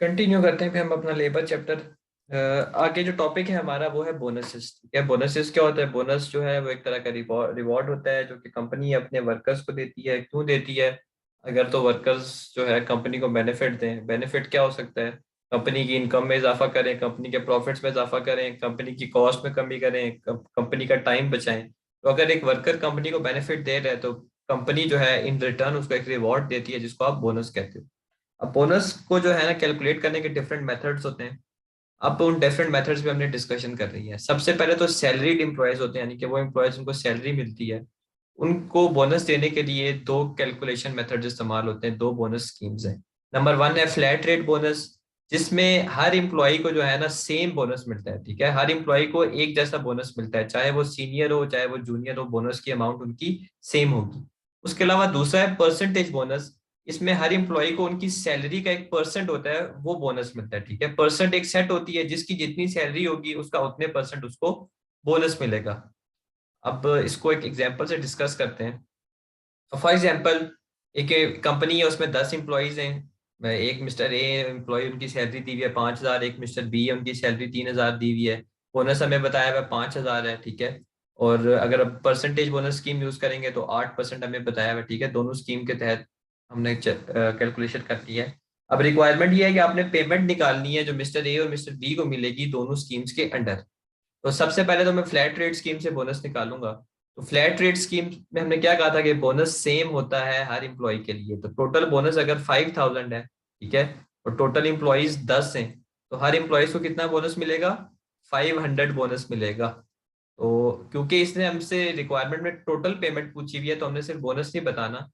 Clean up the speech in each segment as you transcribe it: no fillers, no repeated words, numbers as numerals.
Continue करते हैं फिर हम अपना लेबर चैप्टर। आगे जो टॉपिक है हमारा वो है बोनसेस। ठीक है, बोनसेस क्या होता है? बोनस जो है वो एक तरह का रिवॉर्ड होता है जो कि कंपनी अपने वर्कर्स को देती है। क्यों देती है? अगर तो वर्कर्स जो है कंपनी को बेनिफिट दें। बेनिफिट क्या हो सकता है? कंपनी की इनकम में इजाफा करें, कंपनी के प्रॉफिट्स में इजाफा करें, कंपनी की कॉस्ट में कमी करें, कंपनी का टाइम बचाएं। तो अगर एक वर्कर कंपनी को बेनिफिट दे रहा है तो कंपनी जो है इन रिटर्न उसको एक रिवॉर्ड देती है जिसको आप बोनस कहते हो। अब बोनस को जो है ना कैलकुलेट करने के डिफरेंट मेथड्स होते हैं। अब उन डिफरेंट मेथड्स पे हमने डिस्कशन कर रही है। सबसे पहले तो सैलरीड एम्प्लॉयज होते हैं, यानी कि वो एम्प्लॉयज उनको सैलरी मिलती है। उनको बोनस देने के लिए दो कैलकुलेशन मेथड्स इस्तेमाल होते हैं, दो बोनस स्कीम्स हैं। नंबर वन है फ्लैट रेट बोनस, जिसमें हर एम्प्लॉय को जो है ना सेम बोनस मिलता है। ठीक है, हर एम्प्लॉय को एक जैसा बोनस मिलता है, चाहे वो सीनियर हो चाहे वो जूनियर हो, बोनस की अमाउंट उनकी सेम होगी। उसके अलावा दूसरा है परसेंटेज बोनस। इसमें हर एम्प्लॉय को उनकी सैलरी का एक परसेंट होता है, वो बोनस मिलता है। ठीक है, परसेंट एक सेट होती है, जिसकी जितनी सैलरी होगी उसका उतने परसेंट उसको बोनस मिलेगा। अब इसको एक एग्जांपल से डिस्कस करते हैं। फॉर एग्जांपल, एक कंपनी है, उसमें 10 एम्प्लॉयज हैं। एक मिस्टर ए एम्प्लॉय, उनकी सैलरी दी हुई है 5,000। एक मिस्टर बी है, उनकी सैलरी 3,000 दी हुई है। बोनस हमें बताया हुआ 5,000 है। ठीक है, और अगर अब परसेंटेज बोनस स्कीम यूज करेंगे तो 8% हमें बताया हुआ है। ठीक है, दोनों स्कीम के तहत हमने कैलकुलेशन कर ली है। अब रिक्वायरमेंट ये है कि आपने पेमेंट निकालनी है जो मिस्टर ए और मिस्टर बी को मिलेगी दोनों स्कीम्स के अंडर। तो सबसे पहले तो मैं फ्लैट रेट स्कीम से बोनस निकालूंगा। तो फ्लैट रेट स्कीम में हमने क्या कहा था कि बोनस सेम होता है हर एम्प्लॉय के लिए। तो टोटल बोनस अगर 5,000 है, ठीक है, और टोटल एम्प्लॉयज 10 हैं, तो हर एम्प्लॉयज को कितना बोनस मिलेगा? 500 बोनस मिलेगा। तो क्योंकि इसने हमसे रिक्वायरमेंट में टोटल पेमेंट पूछी हुई है तो हमने सिर्फ बोनस नहीं बताना।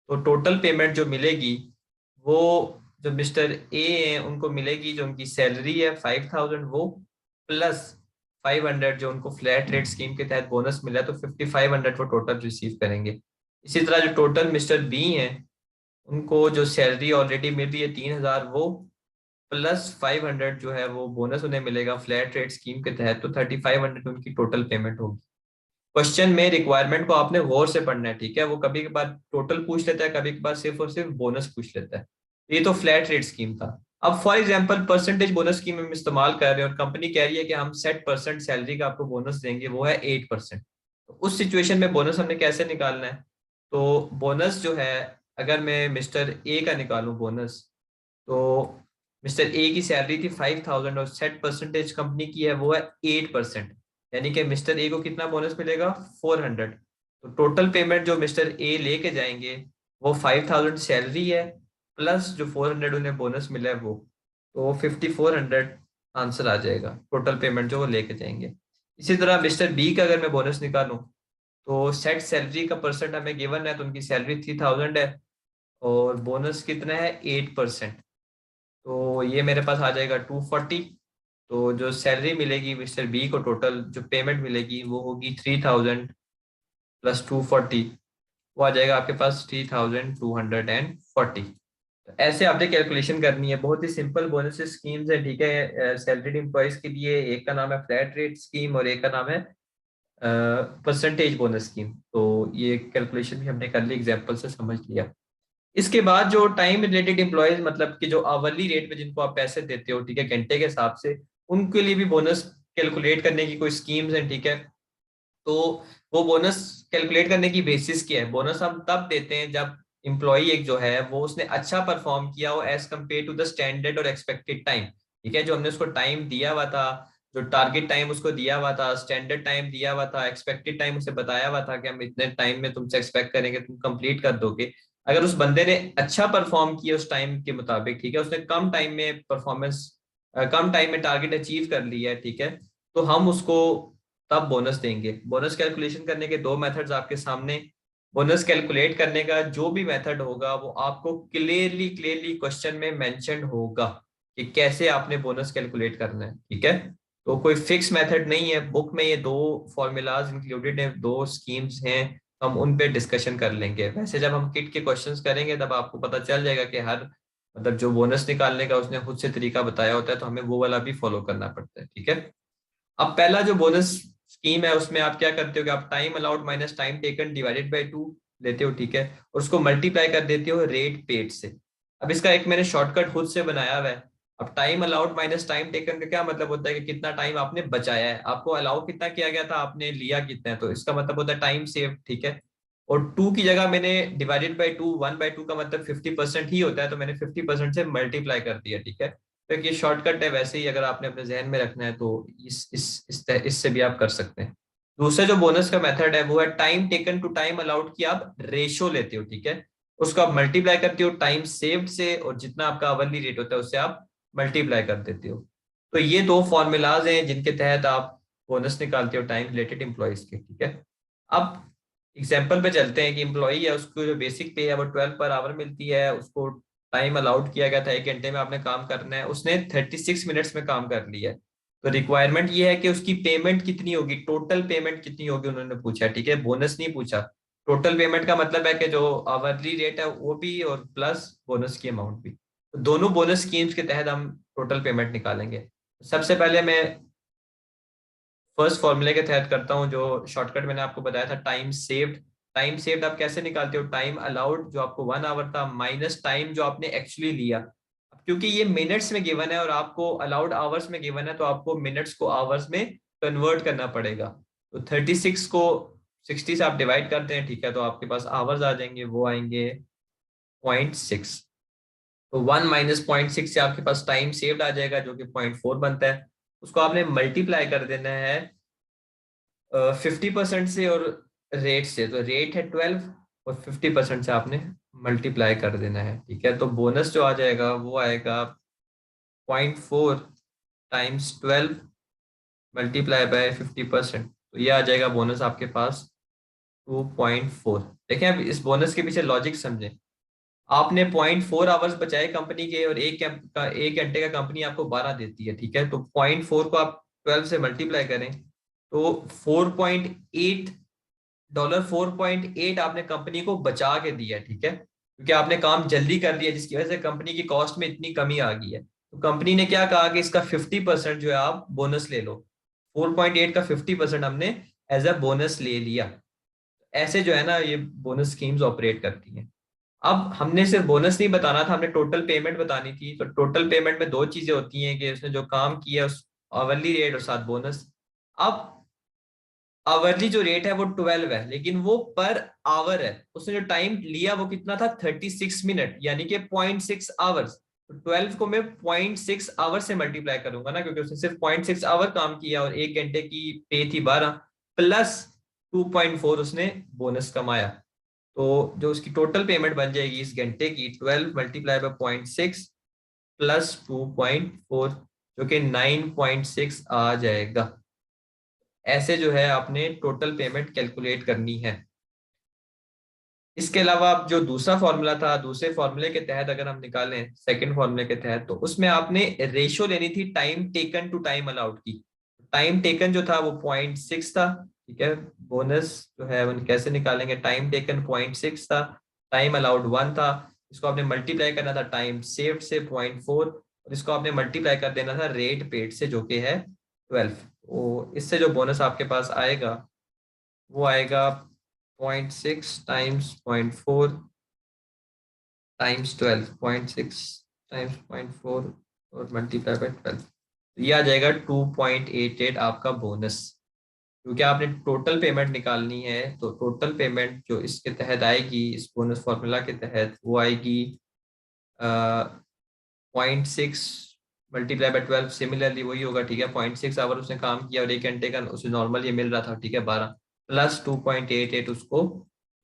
तो टोटल पेमेंट जो मिलेगी वो जो मिस्टर ए है उनको मिलेगी, जो उनकी सैलरी है 5,000 वो, प्लस 500 जो उनको फ्लैट रेट स्कीम के तहत बोनस मिला है, तो 5,500 वो टोटल रिसीव करेंगे। इसी तरह जो टोटल मिस्टर बी हैं उनको जो सैलरी ऑलरेडी मिल रही है 3,000 वो, प्लस 500 जो है वो बोनस उन्हें मिलेगा फ्लैट रेट स्कीम के तहत, तो 3,500 उनकी टोटल पेमेंट होगी। क्वेश्चन में रिक्वायरमेंट को आपने गौर से पढ़ना है। ठीक है, वो कभी कभार टोटल पूछ लेता है, कभी कभार सिर्फ और सिर्फ बोनस पूछ लेता है। ये तो फ्लैट रेट स्कीम था। अब for example percentage bonus scheme हम इस्तेमाल कर रहे हैं और कंपनी कह रही है कि हम सेट परसेंट सैलरी का आपको बोनस देंगे, वो है 8%। तो उस सिचुएशन में बोनस हमने कैसे निकालना है? तो बोनस जो है, अगर मैं मिस्टर ए का निकालूं बोनस, तो मिस्टर ए की सैलरी थी 5,000 और सेट परसेंटेज कंपनी की है वो है 8%। यानी कि मिस्टर ए को कितना बोनस मिलेगा? 400। तो टोटल पेमेंट जो मिस्टर ए लेके जाएंगे वो 5,000 सैलरी है, प्लस जो 400 उन्हें बोनस मिला है वो, तो 5,400 आंसर आ जाएगा टोटल पेमेंट जो वो लेके जाएंगे। इसी तरह मिस्टर बी का अगर मैं बोनस निकालूं, तो सेट सैलरी का परसेंट हमें गिवन है, तो उनकी सैलरी 3,000 है और बोनस कितना है? 8%। तो ये मेरे पास आ जाएगा 240। तो जो सैलरी मिलेगी मिस्टर बी को, टोटल जो पेमेंट मिलेगी वो होगी 3,000 प्लस 240, वो आ जाएगा आपके पास 3,240। तो ऐसे आपने कैलकुलेशन करनी है। बहुत ही सिंपल बोनस स्कीम्स है। ठीक है, सैलरीड एम्प्लॉयज के लिए एक का नाम है फ्लैट रेट स्कीम और एक का नाम है परसेंटेज बोनस स्कीम। तो ये कैलकुलेशन भी हमने कर ली, एग्जाम्पल से समझ लिया। इसके बाद जो टाइम रिलेटेड एम्प्लॉयज, मतलब कि जो आवरली रेट में जिनको आप पैसे देते हो, ठीक है, घंटे के हिसाब से, उनके लिए भी बोनस कैलकुलेट करने की कोई स्कीम्स हैं। ठीक है, तो वो बोनस कैलकुलेट करने की बेसिस क्या है? बोनस हम तब देते हैं जब एम्प्लॉय एक जो है वो उसने अच्छा परफॉर्म किया हो as compare to the standard और एक्सपेक्टेड टाइम। ठीक है, जो हमने उसको टाइम दिया हुआ था, जो टारगेट टाइम उसको दिया हुआ था, स्टैंडर्ड टाइम दिया हुआ था, एक्सपेक्टेड टाइम उसे बताया हुआ था कि हम इतने टाइम में तुमसे एक्सपेक्ट करेंगे तुम कंप्लीट कर दोगे। अगर उस बंदे ने अच्छा परफॉर्म किया उस टाइम के मुताबिक, ठीक है, उसने कम टाइम में परफॉर्मेंस, कम टाइम में टारगेट अचीव कर लिया है, ठीक है, तो हम उसको तब बोनस देंगे। बोनस कैलकुलेशन करने के दो मेथड्स आपके सामने। बोनस कैलकुलेट करने का जो भी मेथड होगा वो आपको क्लियरली क्लियरली क्वेश्चन में मेंशन होगा कि कैसे आपने बोनस कैलकुलेट करना है। ठीक है, तो कोई फिक्स मेथड नहीं है। बुक में ये दो फॉर्मूलाज इंक्लूडेड हैं, दो स्कीम्स हैं, हम उन पे डिस्कशन कर लेंगे। वैसे जब हम किट के क्वेश्चंस करेंगे तब आपको पता चल जाएगा कि हर, मतलब जो बोनस निकालने का उसने खुद से तरीका बताया होता है, तो हमें वो वाला भी फॉलो करना पड़ता है। ठीक है, अब पहला जो बोनस स्कीम है उसमें आप क्या करते हो कि आप time allowed minus time taken divided by 2 लेते हो। ठीक है, और उसको मल्टीप्लाई कर देते हो रेट पेड से। अब इसका एक मैंने शॉर्टकट खुद से बनाया हुआ है। अब time allowed minus time taken का क्या मतलब होता है कि कितना टाइम आपने बचाया है, आपको अलाउ कितना किया गया था, आपने लिया कितना है, तो इसका मतलब होता है टाइम सेव, ठीक है। और टू की जगह मैंने डिवाइडेड बाई टू, 1/2 का मतलब 50% ही होता है, तो मैंने 50% से मल्टीप्लाई कर दिया, ठीक है। तो ये शॉर्टकट है, वैसे ही अगर आपने अपने जहन में रखना है तो इससे भी आप कर सकते हैं। दूसरा जो बोनस का मेथड है वो है time taken to time allowed की आप रेशो लेते हो, ठीक है। उसको आप मल्टीप्लाई करते हो टाइम सेव्ड से, और जितना आपका आवरली रेट होता है उससे आप मल्टीप्लाई कर देते हो। तो ये दो फॉर्मूलाज हैं जिनके तहत आप बोनस निकालते हो टाइम रिलेटेड एम्प्लॉयज के, ठीक है। अब एग्जाम्पल पे चलते हैं कि एम्प्लॉई है, उसको जो बेसिक पे है वो 12 पर आवर मिलती है, उसको टाइम अलाउड किया गया था 1 घंटे में आपने काम करना है, उसने 36 मिनट्स में काम कर लिया है। तो रिक्वायरमेंट ये है कि उसकी पेमेंट कितनी होगी, टोटल पेमेंट कितनी होगी उन्होंने पूछा, ठीक है, बोनस नहीं पूछा। टोटल पेमेंट का मतलब है कि जो आवरली रेट है वो भी और प्लस बोनस की अमाउंट भी। तो दोनों बोनस स्कीम्स के तहत हम टोटल पेमेंट निकालेंगे। सबसे पहले मैं फर्स्ट फॉर्मूले के तहत करता हूँ, जो शॉर्टकट मैंने आपको बताया था, टाइम सेव्ड। टाइम सेव्ड आप कैसे निकालते हो, टाइम अलाउड जो आपको 1 आवर था माइनस टाइम जो आपने एक्चुअली लिया। अब क्योंकि ये मिनट्स में गिवन है और आपको अलाउड आवर्स में गिवन है, तो आपको मिनट्स को आवर्स में कन्वर्ट करना पड़ेगा। तो 36 को 60 से आप डिवाइड करते हैं, ठीक है, तो आपके पास आवर्स आ जाएंगे, वो आएंगे 0.6। तो 1 - 0.6 से आपके पास टाइम सेव्ड आ जाएगा जो कि 0.4 बनता है। उसको आपने मल्टीप्लाई कर देना है 50% से और रेट से, तो रेट है 12 और 50% से आपने मल्टीप्लाई कर देना है, ठीक है। तो बोनस जो आ जाएगा वो आएगा 0.4 टाइम्स 12 मल्टीप्लाई बाय 50%, तो ये आ जाएगा बोनस आपके पास 2.4। देखें अब इस बोनस के पीछे लॉजिक समझें। आपने 0.4 आवर्स बचाए कंपनी के, और 1 घंटे का कंपनी आपको 12 देती है, ठीक है। तो 0.4 को आप 12 से मल्टीप्लाई करें तो 4.8 आपने कंपनी को बचा के दिया, ठीक है, क्योंकि आपने काम जल्दी कर लिया जिसकी वजह से कंपनी की कॉस्ट में इतनी कमी आ गई है। तो कंपनी ने क्या कहा कि इसका 50% जो है आप बोनस ले लो। 4.8 का 50% हमने एज अ बोनस ले लिया। ऐसे जो है ना ये बोनस स्कीम्स ऑपरेट करती हैं। अब हमने सिर्फ बोनस नहीं बताना था, हमने टोटल पेमेंट बतानी थी। तो टोटल पेमेंट में दो चीजें होती हैं कि उसने जो काम किया उस आवरली रेट और साथ बोनस। अब आवरली जो रेट है वो 12 है, लेकिन वो पर आवर है, उसने जो टाइम लिया वो कितना था 36 मिनट, यानी कि 0.6 आवर्स। तो 12 को मैं 0.6 आवर से मल्टीप्लाई करूंगा ना, क्योंकि उसने सिर्फ 0.6 आवर काम किया और 1 घंटे की पे थी 12, प्लस 2.4 उसने बोनस कमाया। तो जो उसकी टोटल पेमेंट बन जाएगी इस घंटे की 12 मल्टीप्लाई बाय 0.6 प्लस 2.4, जो कि 9.6 आ जाएगा। ऐसे जो है आपने टोटल पेमेंट कैलकुलेट करनी है। इसके अलावा आप जो दूसरा फॉर्मूला था, दूसरे फॉर्मूले के तहत अगर हम निकालें सेकंड फॉर्मूले के तहत, तो उसमें आपने रेशो लेनी थी time taken to time allowed की। टाइम टेकन जो था वो 0.6 था, ठीक है। बोनस जो है वो कैसे निकालेंगे, टाइम टेकन 0.6 था, टाइम अलाउड 1 था, इसको आपने मल्टीप्लाई करना था टाइम सेव्ड से 0.4, और इसको आपने मल्टीप्लाई कर देना था रेट पेड से जो कि है 12। तो इससे जो बोनस आपके पास आएगा वो आएगा 0.6 टाइम्स 0.4 टाइम्स 12, 0.6 टाइम्स 0.4 और मल्टीप्लाई बाय 12, तो ये आ जाएगा 2.88 आपका बोनस। क्योंकि आपने टोटल पेमेंट निकालनी है, तो टोटल पेमेंट जो इसके तहत आएगी इस बोनस फॉर्मूला के तहत वो आएगी 0.6 मल्टीप्लाई बाय 12, सिमिलरली वही होगा, ठीक है। 0.6 आवर उसने काम किया और 1 घंटे का उसे नॉर्मल ये मिल रहा था, ठीक है, 12 प्लस 2.88 उसको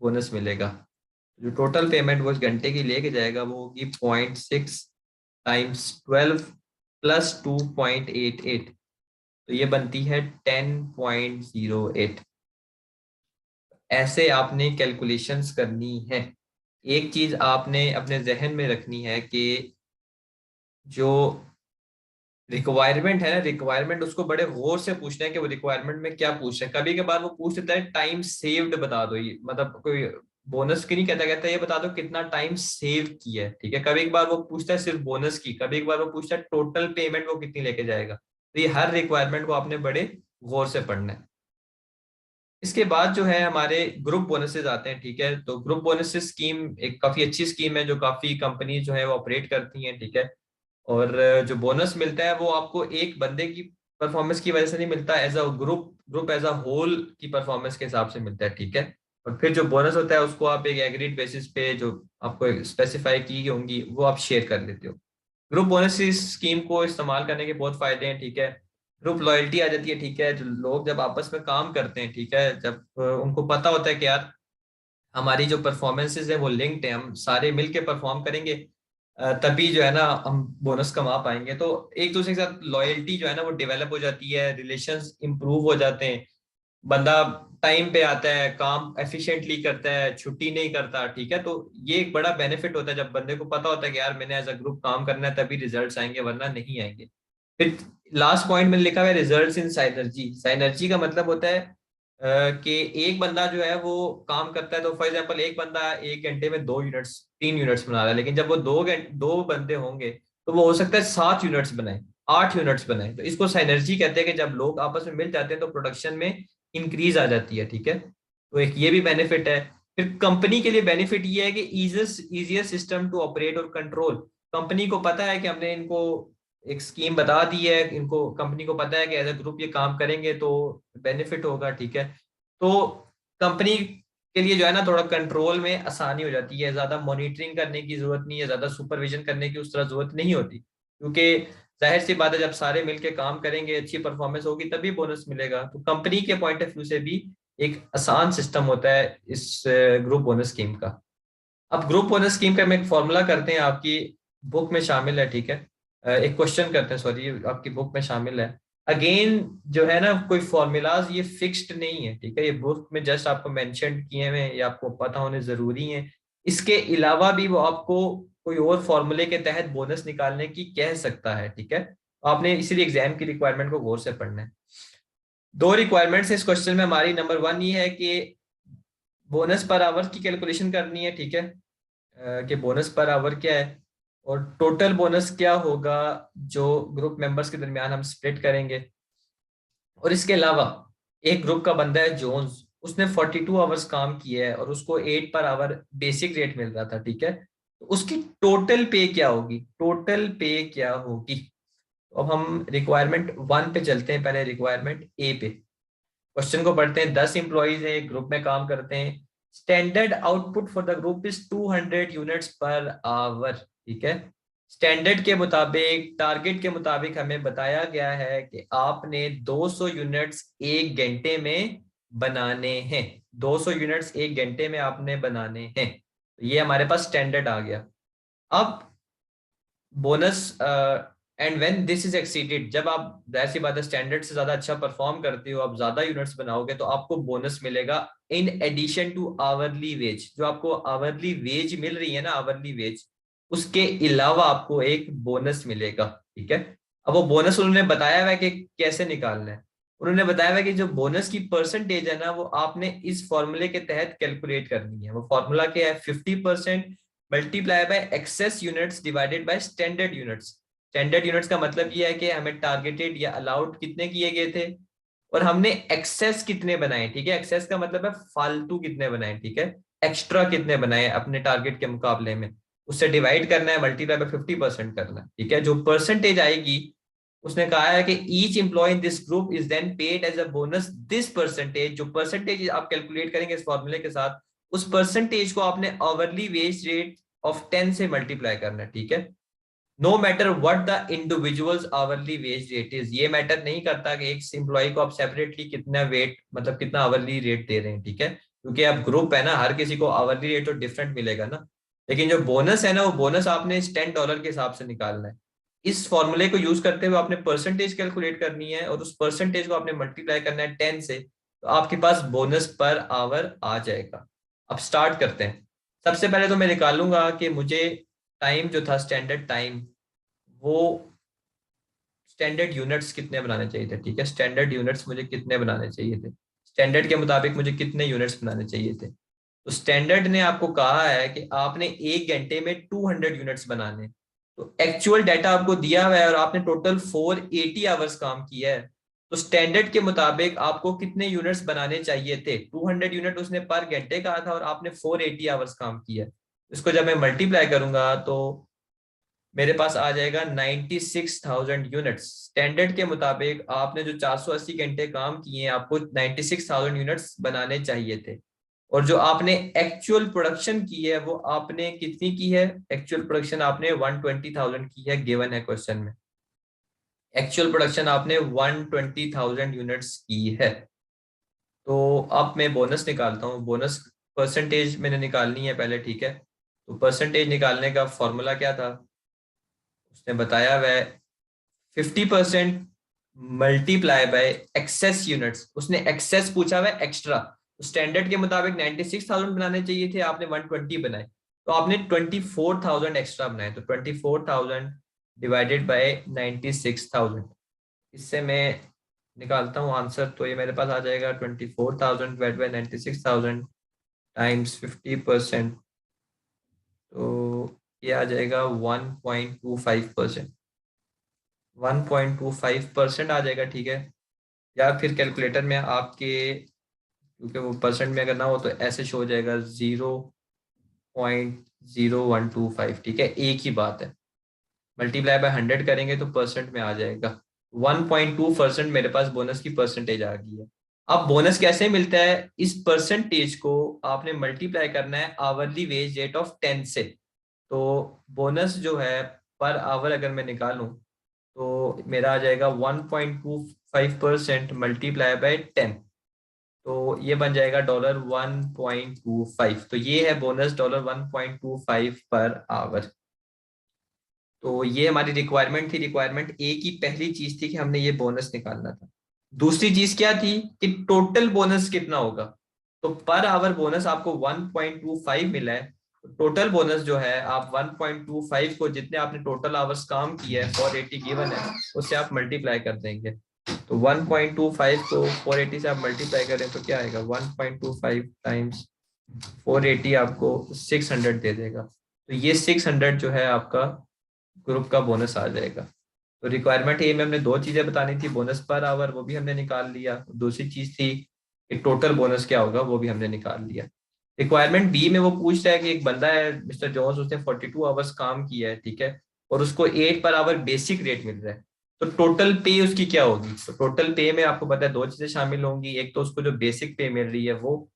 बोनस मिलेगा। जो टोटल पेमेंट वो इस घंटे की लेके जाएगा वो होगी 0.6 टाइम्स 12 प्लस 2.88, तो ये बनती है 10.08। ऐसे आपने कैलकुलेशंस करनी है। एक चीज आपने अपने जहन में रखनी है कि जो रिक्वायरमेंट है ना, रिक्वायरमेंट उसको बड़े गौर से पूछना है कि वो रिक्वायरमेंट में क्या पूछ रहे हैं। कभी कभार वो पूछ लेता है टाइम सेव्ड बता दो, ये मतलब कोई बोनस की नहीं कहता, कहता है ये बता दो कितना टाइम सेव किया है, ठीक है। कभी कभार वो पूछता है सिर्फ बोनस की, कभी कभार वो पूछता है टोटल पेमेंट वो कितनी लेके जाएगा। तो ये हर रिक्वायरमेंट को आपने बड़े गौर से पढ़ना है। इसके बाद जो है हमारे ग्रुप बोनसेस आते हैं, ठीक है। तो ग्रुप बोनसेस स्कीम एक काफी अच्छी स्कीम है जो काफी कंपनी जो है वो ऑपरेट करती हैं, ठीक है। और जो बोनस मिलता है वो आपको एक बंदे की परफॉर्मेंस की वजह से नहीं मिलता, as a group group as a whole की परफॉर्मेंस के हिसाब से मिलता है, ठीक है। और फिर जो बोनस होता है उसको आप एक एग्रीड बेसिस पे जो आपको स्पेसिफाई की होंगी वो आप शेयर कर लेते हो। ग्रुप बोनस स्कीम को इस्तेमाल करने के बहुत फायदे हैं, ठीक है। ग्रुप लॉयल्टी आ जाती है, ठीक है। जो लोग जब आपस में काम करते हैं, ठीक है, जब उनको पता होता है कि यार हमारी जो परफॉर्मेंसेज है वो लिंक्ड है, हम सारे मिलके परफॉर्म करेंगे, तभी जो है ना हम बोनस कमा पाएंगे। तो एक दूसरे के साथ लॉयल्टी जो है ना वो डेवलप हो जाती है, रिलेशंस इंप्रूव हो जाते हैं, बंदा टाइम पे आता है, काम एफिशिएंटली करता है, छुट्टी नहीं करता, ठीक है। तो ये एक बड़ा बेनिफिट होता है जब बंदे को पता होता है कि यार मैंने एज अ ग्रुप काम करना है तभी रिजल्ट्स आएंगे वरना नहीं आएंगे। फिर लास्ट पॉइंट में लिखा हुआ है रिजल्ट्स इन साइनर्जी। साइनर्जी का मतलब होता है कि एक बंदा जो है वो काम करता है, तो फॉर एग्जांपल एक बंदा 1 घंटे में 2 यूनिट्स 3 यूनिट्स बना रहा है, लेकिन जब वो 2 बंदे होंगे तो वो हो सकता है 7 यूनिट्स बनाए, 8 यूनिट्स बनाए। तो इसको साइनर्जी कहते हैं कि जब लोग आपस में मिल जाते हैं तो प्रोडक्शन में इंक्रीज आ जाती है, ठीक है। तो एक ये भी बेनिफिट है। फिर कंपनी के लिए बेनिफिट ये है कि इजियर सिस्टम टू ऑपरेट और कंट्रोल। कंपनी को पता है कि हमने इनको एक स्कीम बता दी है, इनको कंपनी को पता है कि एज अ ग्रुप ये काम करेंगे तो बेनिफिट होगा, ठीक है। तो कंपनी के लिए जो है ना थोड़ा कंट्रोल में आसानी हो जाती है, ज्यादा मॉनिटरिंग करने की जरूरत नहीं है, ज्यादा सुपरविजन करने की उस तरह जरूरत नहीं होती, क्योंकि जाहिर सी बात है जब सारे मिलके काम करेंगे अच्छी परफॉर्मेंस होगी तभी बोनस मिलेगा। तो कंपनी के पॉइंट ऑफ व्यू से भी एक आसान सिस्टम होता है इस ग्रुप बोनस स्कीम का। अब ग्रुप बोनस स्कीम का हम एक फॉर्मूला करते हैं, आपकी बुक में शामिल है, ठीक है। एक क्वेश्चन करते हैं, सॉरी, आपकी बुक में शामिल है। अगेन जो है ना कोई फॉर्मूलाज ये फिक्स्ड नहीं है, ठीक है, ये बुक में जस्ट आपको मेंशन किए हुए हैं, ये आपको पता होने जरूरी है। इसके अलावा भी वो आपको कोई और फॉर्मूले के तहत बोनस निकालने की कह सकता है, ठीक है। आपने इसीलिए एग्जाम की रिक्वायरमेंट को गौर से पढ़ना है। दो रिक्वायरमेंट्स इस क्वेश्चन में हमारी, नंबर वन ये है कि बोनस पर आवर की कैलकुलेशन करनी है, ठीक है। कि बोनस पर आवर क्या है और टोटल बोनस क्या होगा जो ग्रुप मेंबर्स के दरमियान हम स्प्लिट करेंगे। और इसके अलावा एक ग्रुप का बंदा है जोन्स, उसने 42 आवर्स काम किया है और उसको 8 पर आवर बेसिक रेट मिल रहा था, ठीक है। तो उसकी टोटल पे क्या होगी, टोटल पे क्या होगी। तो अब हम रिक्वायरमेंट वन पे चलते हैं, पहले रिक्वायरमेंट ए पे। क्वेश्चन को पढ़ते हैं। 10 एम्प्लॉइज हैं, ग्रुप में काम करते हैं। Standard output for the group is 200 units per hour, ठीक है। स्टैंडर्ड के मुताबिक, टारगेट के मुताबिक हमें बताया गया है कि आपने 200 यूनिट्स 1 घंटे में बनाने हैं। 200 यूनिट्स 1 घंटे में आपने बनाने हैं, तो ये हमारे पास स्टैंडर्ड आ गया। अब bonus and when this is exceeded, जब आप जाहिर सी बात है स्टैंडर्ड से ज्यादा अच्छा परफॉर्म करते हो, आप ज्यादा यूनिट्स बनाओगे तो आपको बोनस मिलेगा in addition to hourly wage. जो आपको आवरली वेज मिल रही है ना, आवरली वेज, उसके अलावा आपको एक बोनस मिलेगा, ठीक है। अब वो बोनस उन्होंने बताया हुआ है कि कैसे निकालना है। उन्होंने बताया हुआ है कि जो बोनस की परसेंटेज है ना वो आपने इस फॉर्मूले के तहत कैलकुलेट करनी है। वो फॉर्मूला क्या है, 50% multiply by access units divided by standard units. Standard units का मतलब ये है कि हमें टारगेटेड या अलाउड कितने किए गए थे और हमने एक्सेस कितने बनाए, ठीक है। एक्सेस का मतलब है फालतू कितने बनाए, ठीक है, एक्स्ट्रा कितने बनाए अपने टारगेट के मुकाबले में, उससे डिवाइड करना है, मल्टीप्लाई बाय 50% करना है, ठीक है। जो परसेंटेज आएगी, उसने कहा है कि each employee in this group is then paid as a bonus this percentage. जो परसेंटेज आप कैलकुलेट करेंगे इस फॉर्मूले के साथ, उस परसेंटेज को आपने आवरली वेज रेट ऑफ 10 से मल्टीप्लाई करना है, ठीक है। No matter what the individual's hourly wage rate is, ये मैटर नहीं करता कि एक एम्प्लॉय को आप सेपरेटली कितना वेट मतलब कितना आवरली रेट दे रहे हैं, ठीक है, क्योंकि आप ग्रुप है ना, हर किसी को आवरली रेट तो डिफरेंट मिलेगा ना। लेकिन जो बोनस है ना वो बोनस आपने इस $10 के हिसाब से निकालना है। इस फॉर्मूले को यूज करते हुए आपने परसेंटेज कैलकुलेट करनी है और उस परसेंटेज को आपने मल्टीप्लाई करना है 10 से, तो आपके पास बोनस पर आवर आ जाएगा। अब स्टार्ट करते हैं। सबसे पहले तो मैं निकालूंगा कि मुझे टाइम जो था, स्टैंडर्ड टाइम, वो स्टैंडर्ड यूनिट्स कितने बनाने चाहिए थे, ठीक है। स्टैंडर्ड यूनिट्स मुझे कितने बनाने चाहिए थे, स्टैंडर्ड के मुताबिक मुझे कितने यूनिट्स बनाने चाहिए थे। तो स्टैंडर्ड ने आपको कहा है कि आपने 1 घंटे में 200 यूनिट्स बनाने। तो एक्चुअल डाटा आपको दिया हुआ है और आपने टोटल 480 आवर्स काम किया है। तो स्टैंडर्ड के मुताबिक आपको कितने यूनिट्स बनाने चाहिए थे, 200 यूनिट उसने पर घंटे कहा था और आपने 480 आवर्स काम किया है। इसको जब मैं मल्टीप्लाई करूंगा तो मेरे पास आ जाएगा 96,000 यूनिट्स। स्टैंडर्ड के मुताबिक आपने जो 480 घंटे काम किए हैं, आपको 96,000 यूनिट्स बनाने चाहिए थे। और जो आपने एक्चुअल प्रोडक्शन की है वो आपने कितनी की है? एक्चुअल प्रोडक्शन आपने 120,000 की है, गिवन है क्वेश्चन में। एक्चुअल प्रोडक्शन आपने 120,000 यूनिट्स की है। तो अब मैं बोनस निकालता हूँ। बोनस परसेंटेज मैंने निकालनी है पहले, ठीक है। तो परसेंटेज निकालने का फॉर्मूला क्या था? उसने बताया वह 50% मल्टीप्लाई बाय एक्सेस यूनिट्स। उसने एक्सेस पूछा हुआ है, एक्स्ट्रा। तो स्टैंडर्ड के मुताबिक 96,000 बनाने चाहिए थे, आपने 120 बनाए, तो आपने 24,000 एक्स्ट्रा बनाए। तो 24,000 डिवाइडेड बाय 96,000, इससे मैं निकालता हूँ आंसर। तो ये मेरे पास आ जाएगा 24,000 डिवाइड बाय 96,000 टाइम्स 50%। तो ये आ जाएगा 1.25%। 1.25% आ जाएगा, ठीक है। या फिर कैलकुलेटर में आपके, क्योंकि वो परसेंट में अगर ना हो तो ऐसे शो हो जाएगा 0.0125, ठीक है, एक ही बात है। मल्टीप्लाई बाय 100 करेंगे तो परसेंट में आ जाएगा। 1.2% मेरे पास बोनस की परसेंटेज आ गई है। अब बोनस कैसे मिलता है? इस परसेंटेज को आपने मल्टीप्लाई करना है आवरली वेज रेट ऑफ 10 से। तो बोनस जो है पर आवर अगर मैं निकालूं तो मेरा आ जाएगा 1.25% मल्टीप्लाई बाय 10। तो ये बन जाएगा $1.25। तो ये है बोनस $1.25 पर आवर। तो ये हमारी रिक्वायरमेंट थी। रिक्वायरमेंट ए की पहली चीज थी कि हमने ये बोनस निकालना था। दूसरी चीज क्या थी कि टोटल बोनस कितना होगा। तो पर आवर बोनस आपको 1.25 मिला है। तो टोटल बोनस जो है, आप 1.25 को जितने आपने टोटल आवर्स काम किया है 480 गिवन है, उससे आप मल्टीप्लाई कर देंगे। तो 1.25 को 480 से आप मल्टीप्लाई करें तो क्या आएगा? 1.25 टाइम्स 480 आपको 600 दे देगा। तो ये 600 जो है आपका ग्रुप का बोनस आ जाएगा। तो रिक्वायरमेंट ए में हमने दो चीजें बतानी थी, बोनस पर आवर वो भी हमने निकाल लिया, दूसरी चीज थी कि टोटल बोनस क्या होगा वो भी हमने निकाल लिया। रिक्वायरमेंट बी में वो पूछ रहा है कि एक बंदा है मिस्टर जोन्स, उसने 42 आवर्स काम किया है, ठीक है, और उसको 8 पर आवर बेसिक रेट मिल रहा है। तो टोटल पे उसकी क्या होगी? तो टोटल पे में आपको पता है दो चीजें शामिल होंगी। एक तो उसको जो बेसिक पे मिल रही है, वो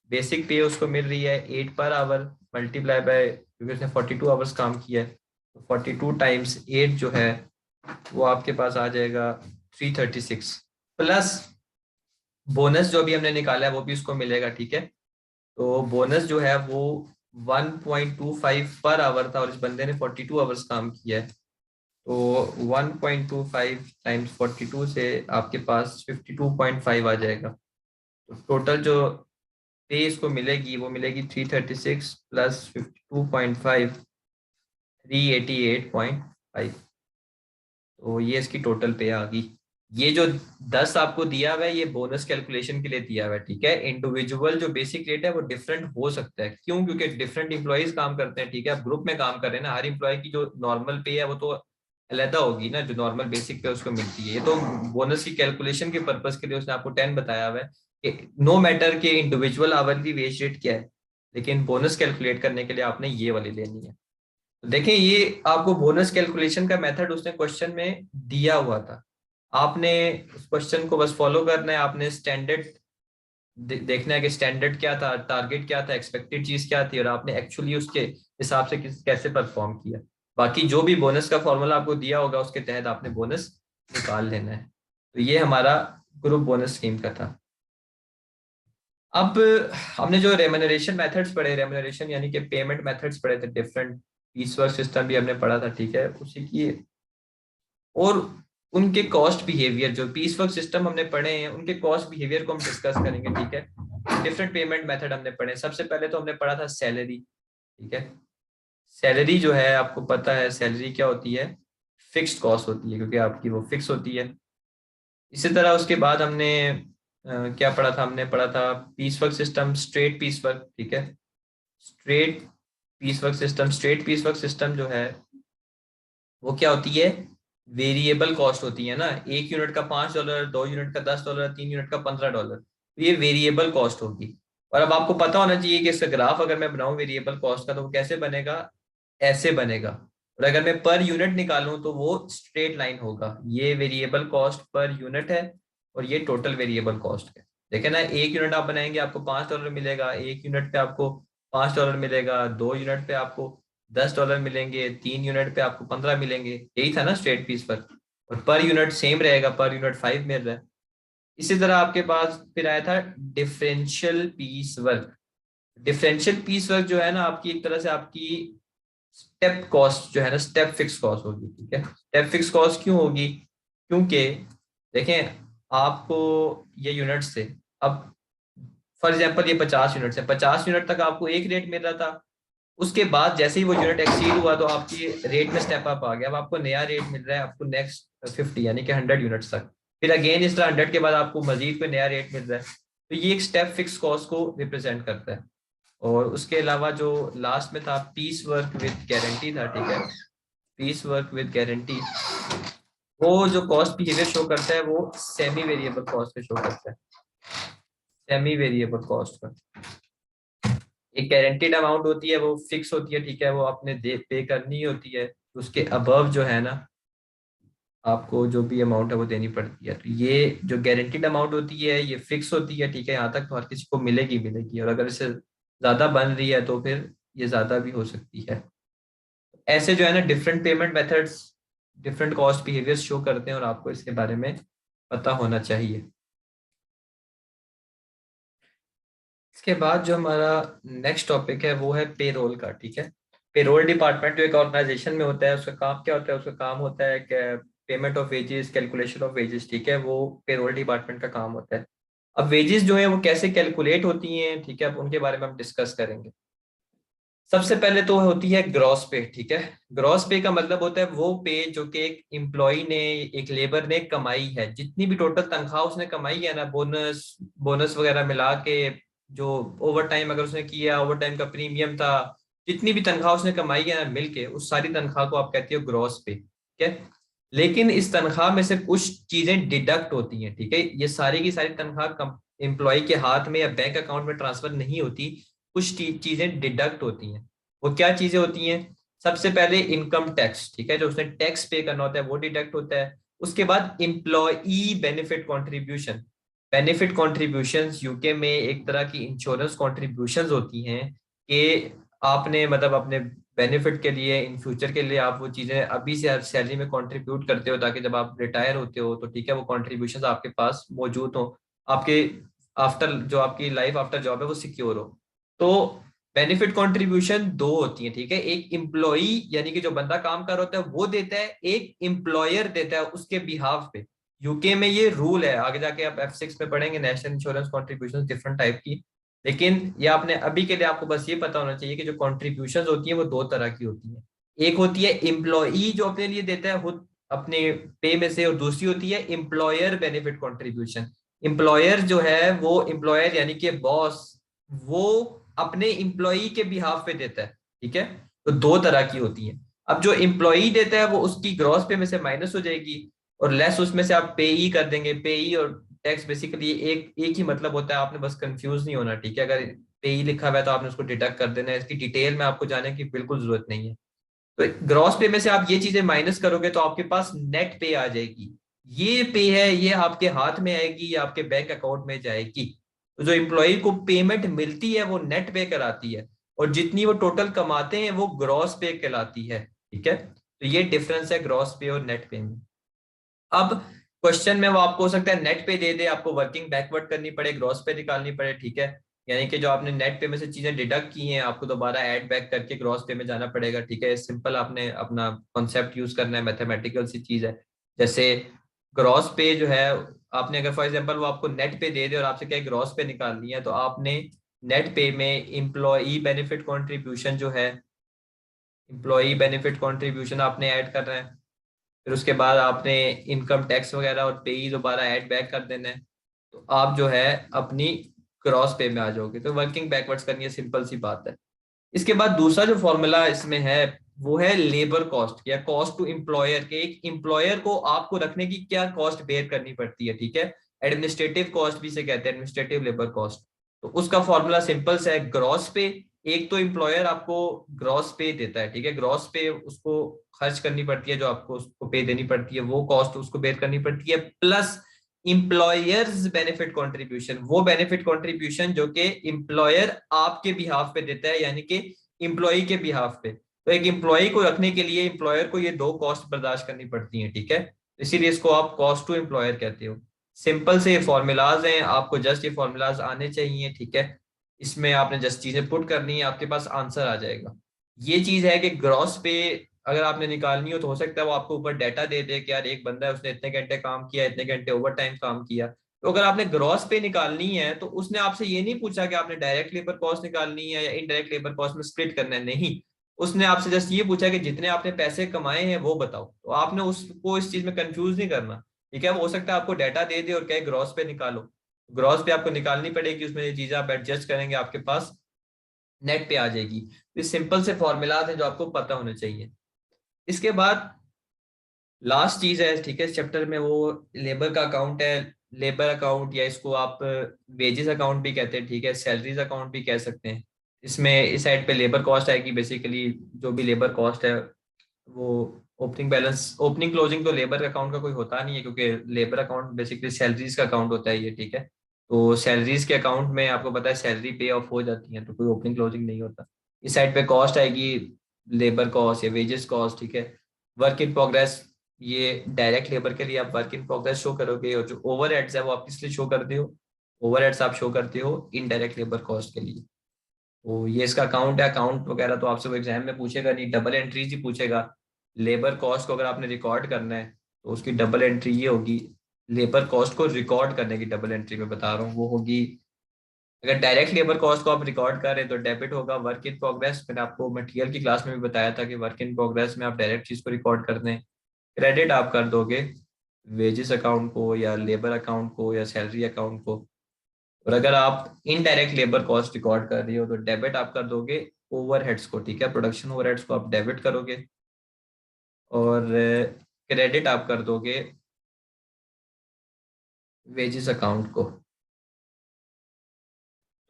बेसिक पे उसको मिल रही है 8 पर आवर मल्टीप्लाई बाय, क्योंकि उसने 42 आवर्स काम किया है, तो 42 टाइम्स 8 जो है वो आपके पास आ जाएगा 336, प्लस बोनस जो भी हमने निकाला है वो भी उसको मिलेगा, ठीक है। तो बोनस जो है वो 1.25 पर आवर था और इस बंदे ने 42 आवर्स काम किया है। तो 1.25 टाइम्स 42 से आपके पास 52.5 आ जाएगा। तो टोटल जो पे इसको मिलेगी वो मिलेगी 336 प्लस 52.5, 388.5। तो ये इसकी टोटल पे आ गई। ये जो 10 आपको दिया हुआ है ये बोनस कैलकुलेशन के लिए दिया हुआ है, ठीक है। इंडिविजुअल जो बेसिक रेट है वो डिफरेंट हो सकता है, क्यों? क्योंकि डिफरेंट इंप्लॉइज काम करते हैं, ठीक है। आप ग्रुप में काम कर रहे हैं ना, हर इंप्लॉय की जो नॉर्मल पे है वो तो अलहदा होगी ना, जो नॉर्मल बेसिक पे उसको मिलती है। ये तो बोनस की कैलकुलेशन के पर्पज के लिए उसने आपको 10 बताया हुआ है कि नो मैटर के इंडिविजुअल आवरली वेज रेट क्या है, लेकिन बोनस कैलकुलेट करने के लिए आपने ये वाली लेनी है। तो देखें, ये आपको बोनस कैलकुलेशन का मेथड उसने क्वेश्चन में दिया हुआ था। आपने उस क्वेश्चन को बस फॉलो करना है। आपने स्टैंडर्ड देखना है कि स्टैंडर्ड क्या था, टारगेट क्या था, एक्सपेक्टेड चीज क्या थी, और आपने एक्चुअली उसके हिसाब से कैसे परफॉर्म किया। बाकी जो भी बोनस का फॉर्मूला आपको दिया होगा उसके तहत आपने बोनस निकाल लेना है। तो ये हमारा ग्रुप बोनस स्कीम का था। अब हमने जो रेम्यूनरेशन मेथड्स पढ़े, रेम्यूनरेशन यानी कि पेमेंट मेथड्स पढ़े थे डिफरेंट, पीस वर्क सिस्टम भी हमने पढ़ा था, ठीक है, उसी की। और उनके कॉस्ट बिहेवियर, जो पीस वर्क सिस्टम हमने पढ़े हैं उनके कॉस्ट बिहेवियर को हम डिस्कस करेंगे, ठीक है। डिफरेंट पेमेंट मेथड हमने पढ़े। सबसे पहले तो हमने पढ़ा था सैलरी, ठीक है। सैलरी जो है आपको पता है सैलरी क्या होती है? फिक्स्ड कॉस्ट होती है, क्योंकि आपकी वो फिक्स होती है। इसी तरह उसके बाद हमने क्या पढ़ा था? हमने पढ़ा था piece work system, straight piece work, ठीक है। Straight piece work system, straight piece work system जो है वो क्या होती है? वेरिएबल कॉस्ट होती है ना। 1 यूनिट का $5, 2 यूनिट का $10, 3 यूनिट का $15, तो ये वेरिएबल कॉस्ट होगी। और अब आपको पता होना चाहिए कि इसका ग्राफ अगर मैं बनाऊं वेरिएबल कॉस्ट का तो वो कैसे बनेगा? ऐसे बनेगा। और अगर मैं पर यूनिट निकालूं तो वो स्ट्रेट लाइन होगा, ये वेरिएबल कॉस्ट पर यूनिट है और ये टोटल वेरिएबल कॉस्ट है। देखे ना, 1 यूनिट आप बनाएंगे आपको $5 मिलेगा, 1 यूनिट पे आपको $5 मिलेगा, 2 यूनिट पे आपको $10 मिलेंगे, 3 यूनिट पे आपको 15 मिलेंगे। यही था ना स्ट्रेट पीस पर। और पर यूनिट सेम रहेगा, पर यूनिट 5 मिल रहा है। इसी तरह आपके पास फिर आया था differential piece work. Differential piece work जो है ना, आपकी एक तरह से आपकी स्टेप कॉस्ट जो है ना, स्टेप फिक्स कॉस्ट होगी। ठीक है, स्टेप फिक्स कॉस्ट क्यों होगी? क्योंकि देखें, आपको ये यूनिट्स थे, अब फॉर एग्जांपल ये 50 यूनिट्स है, 50 यूनिट तक आपको एक रेट मिल रहा था। उसके बाद जैसे ही वो यूनिट एक्सीड हुआ तो आपकी रेट में स्टेप अप आ गया, अब आपको नया रेट मिल रहा है आपको नेक्स्ट 50 यानी कि 100 यूनिट्स तक। फिर अगेन इस तरह 100 के बाद आपको मजीद कोई नया रेट मिल रहा है। तो ये एक स्टेप फिक्स कॉस्ट को रिप्रेजेंट करता है। और उसके अलावा जो लास्ट में था पीस वर्क विद गारंटी था। ठीक है, पीस वर्क विद गारंटी, वो जो कॉस्ट बिहेवियर शो करता है वो सेमी वेरिएबल कॉस्ट पे शो करता है। सेमी वेरिएबल कॉस्ट का एक गारंटीड अमाउंट होती है, वो फिक्स होती है। ठीक है, वो आपने दे पे करनी होती है, उसके अबव जो है ना आपको जो भी अमाउंट है वो देनी पड़ती है। तो ये जो गारंटीड अमाउंट होती है ये फिक्स होती है। ठीक है, यहाँ तक तो हर किसी को मिलेगी मिलेगी, और अगर इससे ज्यादा बन रही है तो फिर ये ज्यादा भी हो सकती है। ऐसे जो है ना different payment methods different cost behaviours show करते हैं और आपको इसके बारे में पता होना चाहिए। इसके बाद जो हमारा नेक्स्ट टॉपिक है वो है पेरोल का। ठीक है, पेरोल डिपार्टमेंट जो एक ऑर्गेनाइजेशन में होता है, उसका काम क्या होता है? उसका काम होता है कि payment of wages, calculation of wages. ठीक है, वो पेरोल डिपार्टमेंट का काम होता है। अब वेजेस जो है वो कैसे कैलकुलेट होती हैं, ठीक है, अब उनके बारे में हम डिस्कस करेंगे। सबसे पहले तो होती है ग्रॉस पे। ठीक है, ग्रॉस पे का मतलब होता है वो पे जो कि एक एम्प्लॉय ने, एक लेबर ने कमाई है, जितनी भी टोटल तनख्वाह उसने कमाई है ना, बोनस बोनस वगैरह मिला के, जो ओवर टाइम अगर उसने किया, ओवर टाइम का प्रीमियम था, जितनी भी तनख्वाह उसने कमाई है ना मिलके, उस सारी तनख्वाह को आप कहते हो ग्रॉस पे। ठीक है, लेकिन इस तनख्वाह में से कुछ चीजें डिडक्ट होती हैं। ठीक है, ये सारी की सारी तनख्वाह एम्प्लॉय के हाथ में या बैंक अकाउंट में ट्रांसफर नहीं होती, कुछ चीजें डिडक्ट होती हैं। वो क्या चीजें होती हैं? सबसे पहले इनकम टैक्स। ठीक है, जो उसने टैक्स पे करना होता है वो डिडक्ट होता है। उसके बाद employee benefit contribution. Benefit contribution UK में एक तरह की इंश्योरेंस कॉन्ट्रीब्यूशन होती हैं कि आपने मतलब अपने बेनिफिट के लिए, इन फ्यूचर के लिए आप वो चीजें अभी से सैलरी में कंट्रीब्यूट करते हो, ताकि जब आप रिटायर होते हो तो ठीक है वो कॉन्ट्रीब्यूशन आपके पास मौजूद हो, आपके आफ्टर जो आपकी लाइफ आफ्टर जॉब है वो सिक्योर हो। तो बेनिफिट कंट्रीब्यूशन दो होती है। ठीक है, एक इम्प्लॉई यानी कि जो बंदा काम कर रहा होता है वो देता है, एक एम्प्लॉयर देता है उसके बिहाफ पे। यूके में ये रूल है, आगे जाके आप F6 में पढ़ेंगे national insurance contribution different type की। लेकिन ये आपने अभी के लिए आपको बस ये पता होना चाहिए कि जो कॉन्ट्रीब्यूशन होती है वो दो तरह की होती है। एक होती है एम्प्लॉई जो अपने लिए देता है खुद अपने पे में से, और दूसरी होती है एम्प्लॉयर बेनिफिट कॉन्ट्रीब्यूशन। एम्प्लॉयर जो है वो एम्प्लॉयर यानी कि बॉस, वो अपने एम्प्लॉई के बिहाफ पे देता है। ठीक है, तो दो तरह की होती है। अब जो एम्प्लॉई देता है वो उसकी ग्रॉस पे में से माइनस हो जाएगी, और लेस उसमें से आप पे ई कर देंगे। पे ई और टैक्स बेसिकली एक एक ही मतलब होता है, आपने बस कंफ्यूज नहीं होना। ठीक है, अगर पे ई लिखा हुआ है तो आपने उसको डिडक्ट कर देना है, इसकी डिटेल में आपको जाने की बिल्कुल जरूरत नहीं है। तो ग्रॉस पे में से आप ये चीजें माइनस करोगे तो आपके पास नेट पे आ जाएगी। ये पे है, ये आपके हाथ में आएगी या आपके बैंक अकाउंट में जाएगी। तो जो एम्प्लॉय को पेमेंट मिलती है वो नेट पे कराती है, और जितनी वो टोटल कमाते हैं वो ग्रॉस पे कहलाती है। ठीक है, तो ये डिफरेंस है ग्रॉस पे और नेट पे में। अब क्वेश्चन में वो आपको हो सकता है नेट पे दे दे, आपको वर्किंग बैकवर्ड करनी पड़े, ग्रॉस पे निकालनी पड़े। ठीक है, यानी कि जो आपने नेट पे में से चीजें डिडक्ट की हैं आपको दोबारा ऐड बैक करके ग्रॉस पे में जाना पड़ेगा। ठीक है, सिंपल आपने अपना कॉन्सेप्ट यूज करना है, मैथमेटिकल सी चीज है। जैसे ग्रॉस पे जो है, आपने अगर फॉर एग्जांपल वो आपको नेट पे दे दे और आपसे क्या ग्रॉस पे निकालनी है, तो आपने नेट पे में एम्प्लॉई बेनिफिट कॉन्ट्रीब्यूशन जो है, एम्प्लॉई बेनिफिट कॉन्ट्रीब्यूशन आपने ऐड करना है। फिर उसके बाद आपने इनकम टैक्स वगैरह और पे ही दोबारा ऐड बैक कर देना है। तो आप जो है अपनी क्रॉस पे में आ जाओगे। तो वर्किंग बैकवर्ड्स करनी है, सिंपल सी बात है। इसके बाद दूसरा जो फॉर्मूला इसमें है वो है लेबर कॉस्ट या कॉस्ट टू एम्प्लॉयर के। एक एम्प्लॉयर को आपको रखने की क्या कॉस्ट बेयर करनी पड़ती है। ठीक है, एडमिनिस्ट्रेटिव कॉस्ट भी से कहते हैं, एडमिनिस्ट्रेटिव लेबर कॉस्ट। तो उसका फॉर्मूला सिंपल सा है, ग्रॉस पे एक तो एम्प्लॉयर आपको ग्रॉस पे देता है, ठीक है, ग्रॉस पे उसको खर्च करनी पड़ती है, जो आपको उसको पे देनी पड़ती है, वो कॉस्ट उसको बेयर करनी पड़ती है, प्लस इम्प्लॉयर्स बेनिफिट कंट्रीब्यूशन, वो बेनिफिट कंट्रीब्यूशन जो कि एम्प्लॉयर आपके बिहाफ पे देता है, यानी कि एम्प्लॉय के बिहाफ पे। तो एक एम्प्लॉय को रखने के लिए एम्प्लॉयर को ये दो कॉस्ट बर्दाश्त करनी पड़ती हैं, ठीक है, इसीलिए इसको आप कॉस्ट टू एम्प्लॉयर कहते हो। सिंपल से फॉर्मूलाज हैं, आपको जस्ट ये फॉर्मूलाज आने चाहिए, ठीक है, इसमें आपने जस्ट चीजें पुट करनी है, आपके पास आंसर आ जाएगा। ये चीज है कि ग्रॉस पे अगर आपने निकालनी हो तो सकता है वो आपको ऊपर डाटा दे दे कि यार एक बंदा है उसने इतने घंटे काम किया, इतने घंटे ओवर टाइम काम किया। तो अगर आपने ग्रॉस पे निकालनी है तो उसने आपसे ये नहीं पूछा कि आपने डायरेक्ट लेबर कॉस्ट निकालनी है या इनडायरेक्ट लेबर कॉस्ट में स्प्लिट करना है, नहीं, उसने आपसे जस्ट ये पूछा कि जितने आपने पैसे कमाए हैं वो बताओ। तो आपने उसको इस चीज में कंफ्यूज नहीं करना, ठीक है, वो हो सकता है आपको डाटा दे दे और कहे ग्रॉस पे निकालो, ग्रॉस पे आपको निकालनी पड़ेगी, उसमें ये चीजें आप एडजस्ट करेंगे, आपके पास नेट पे आ जाएगी। तो सिंपल से फॉर्मूलाज हैं जो आपको पता होने चाहिए। इसके बाद लास्ट चीज है, ठीक है, इस चैप्टर में वो लेबर का अकाउंट है। लेबर अकाउंट या इसको आप वेजेस अकाउंट भी कहते हैं, ठीक है, सैलरीज अकाउंट भी कह सकते हैं। इसमें इस साइड पे लेबर कॉस्ट आएगी, बेसिकली जो भी लेबर कॉस्ट है वो ओपनिंग बैलेंस, ओपनिंग क्लोजिंग तो लेबर अकाउंट का कोई होता नहीं है, क्योंकि लेबर अकाउंट बेसिकली सैलरीज का अकाउंट होता है ये, ठीक है। तो सैलरीज के अकाउंट में आपको पता है सैलरी पे ऑफ हो जाती है, तो कोई ओपनिंग क्लोजिंग नहीं होता। इस साइड पे कॉस्ट आएगी, लेबर कॉस्ट या वेजेस कॉस्ट, ठीक है। वर्क इन प्रोग्रेस, ये डायरेक्ट लेबर के लिए आप वर्क इन प्रोग्रेस शो करोगे, और जो ओवर है वो आप किस लिए शो करते हो, ओवर आप शो करते हो इनडायरेक्ट लेबर कॉस्ट के लिए। तो ये इसका अकाउंट है, अकाउंट वगैरह तो आपसे वो एग्जाम में पूछेगा नहीं, डबल एंट्रीज ही पूछेगा। लेबर कॉस्ट को अगर आपने रिकॉर्ड करना है तो उसकी डबल एंट्री ये होगी, लेबर कॉस्ट को रिकॉर्ड करने की डबल एंट्री में बता रहा हूँ वो होगी, अगर डायरेक्ट लेबर कॉस्ट को आप रिकॉर्ड कर रहे हैं तो डेबिट होगा वर्क इन प्रोग्रेस। मैंने आपको मटेरियल की क्लास में भी बताया था कि वर्क इन प्रोग्रेस में आप डायरेक्ट चीज को रिकॉर्ड करते हैं। क्रेडिट आप कर दोगे वेजेस अकाउंट को या लेबर अकाउंट को या सैलरी अकाउंट को। और अगर आप इनडायरेक्ट लेबर कॉस्ट रिकॉर्ड कर रही हो तो डेबिट आप कर दोगे ओवरहेड्स को, ठीक है, प्रोडक्शन ओवरहेड्स को आप डेबिट करोगे। और क्रेडिट आप कर दोगे वेजेस अकाउंट को।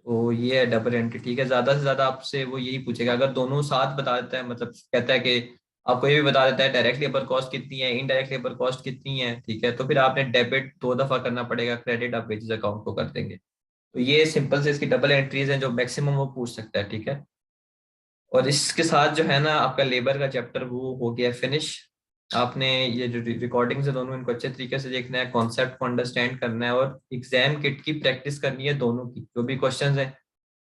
तो ये है डबल एंट्री, ठीक है, ज्यादा से ज्यादा आपसे वो यही पूछेगा, अगर दोनों साथ बता देता है, मतलब कहता है कि आपको ये भी बता देता है डायरेक्ट लेबर कॉस्ट कितनी है, इनडायरेक्ट लेबर कॉस्ट कितनी है, ठीक है, तो फिर आपने डेबिट दो दफा करना पड़ेगा, क्रेडिट आप वेजेस अकाउंट को कर देंगे। तो ये सिंपल से इसकी डबल एंट्रीज हैं जो मैक्सिमम वो पूछ सकता है, ठीक है। और इसके साथ जो है ना आपका लेबर का चैप्टर वो हो गया फिनिश। आपने ये जो रिकॉर्डिंग है दोनों इनको अच्छे तरीके से देखना है, कॉन्सेप्ट को अंडरस्टैंड करना है, और एग्जाम किट की प्रैक्टिस करनी है दोनों की जो भी क्वेश्चंस हैं।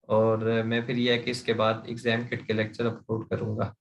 और मैं फिर ये है कि इसके बाद एग्जाम किट के लेक्चर अपलोड करूंगा।